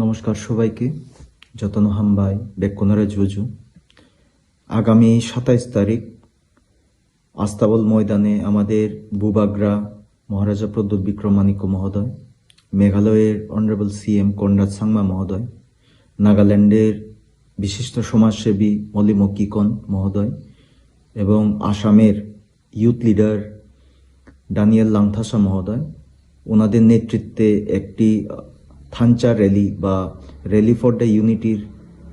নমস্কার সবাইকে। যতন হামবাই বেকুনরে জুজু। আগামী 27 তারিখ আস্তাবল ময়দানে আমাদের বুবাগ্রা মহারাজা প্রদ্যোৎ বিক্রমানিক্য মহোদয়, মেঘালয়ের অনারেবল সিএম কনরাড সাংমা মহোদয়, নাগাল্যান্ডের বিশিষ্ট সমাজসেবী মলিম কিকন মহোদয় এবং আসামের ইউথ লিডার ডানিয়েল লাংথাসা মহোদয়, ওনাদের নেতৃত্বে একটি থানচা র্যালি বা র্যালি ফর দ্য ইউনিটির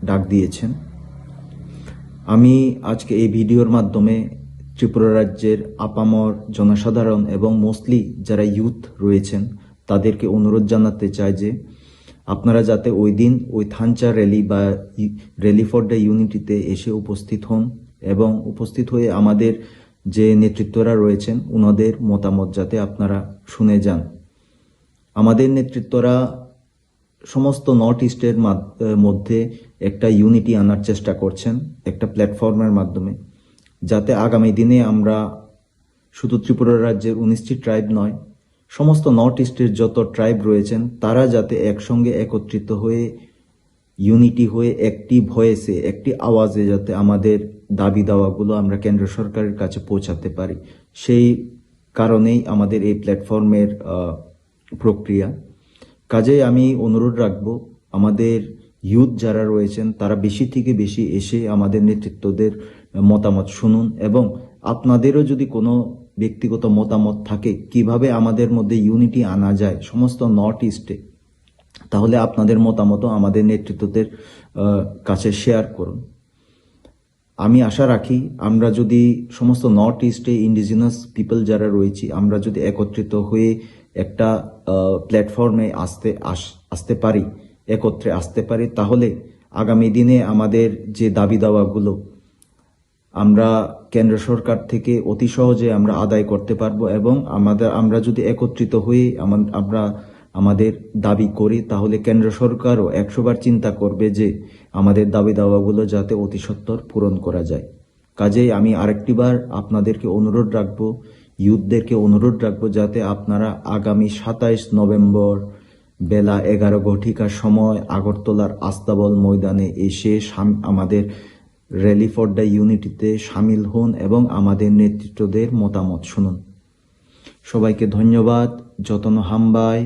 ডাক দিয়েছেন। আমি আজকে এই ভিডিওর মাধ্যমে ত্রিপুরা রাজ্যের আপামর জনসাধারণ এবং মোস্টলি যারা ইউথ রয়েছেন তাদেরকে অনুরোধ জানাতে চাই যে আপনারা যাতে ওই দিন ওই থানচা র্যালি বা র্যালি ফর দ্য ইউনিটিতে এসে উপস্থিত হন এবং উপস্থিত হয়ে আমাদের যে নেতৃত্বরা রয়েছেন ওনাদের মতামত যাতে আপনারা শুনে যান। আমাদের নেতৃত্বরা সমস্ত নর্থ ইস্টের মধ্যে একটা ইউনিটি আনার চেষ্টা করছেন একটা প্ল্যাটফর্মের মাধ্যমে, যাতে আগামী দিনে আমরা শুধু ত্রিপুরা রাজ্যের 19টি ট্রাইব নয়, সমস্ত নর্থ ইস্টের যত ট্রাইব রয়েছেন তারা যাতে একসঙ্গে একত্রিত হয়ে ইউনিটি হয়ে একটি ভয়েসে একটি আওয়াজে যাতে আমাদের দাবি দাওয়াগুলো আমরা কেন্দ্র সরকারের কাছে পৌঁছাতে পারি, সেই কারণেই আমাদের এই প্ল্যাটফর্মের প্রক্রিয়া। কাজেই আমি অনুরোধ রাখবো আমাদের ইউথ যারা রয়েছেন তারা বেশি থেকে বেশি এসে আমাদের নেতৃত্বদের মতামত শুনুন এবং আপনাদেরও যদি কোনো ব্যক্তিগত মতামত থাকে কিভাবে আমাদের মধ্যে ইউনিটি আনা যায় সমস্ত নর্থ ইস্টে, তাহলে আপনাদের মতামতও আমাদের নেতৃত্বদের কাছে শেয়ার করুন। আমি আশা রাখি আমরা যদি সমস্ত নর্থ ইস্টে ইন্ডিজিনাস পিপল যারা রয়েছি আমরা যদি একত্রিত হয়ে একটা প্ল্যাটফর্মে আসতে পারি, একত্রে আসতে পারি, তাহলে আগামী দিনে আমাদের যে দাবি দাওয়াগুলো আমরা কেন্দ্র সরকার থেকে অতি সহজে আমরা আদায় করতে পারবো এবং আমরা যদি একত্রিত হয়ে আমরা আমাদের দাবি করি তাহলে কেন্দ্র সরকারও 100 বার চিন্তা করবে যে আমাদের দাবি দাওয়াগুলো যাতে অতি সত্বর পূরণ করা যায়। কাজেই আমি আরেকটিবার আপনাদেরকে অনুরোধ রাখবো, ইউথদেরকে অনুরোধ রাখবো যাতে আপনারা আগামী 27 নভেম্বর বেলা 11 ঘটিকার সময় আগরতলার আস্তাবল ময়দানে এসে আমাদের র্যালি ফর দ্য ইউনিটিতে সামিল হন এবং আমাদের নেতৃত্বদের মতামত শুনুন। সবাইকে ধন্যবাদ। যতন হামবাই।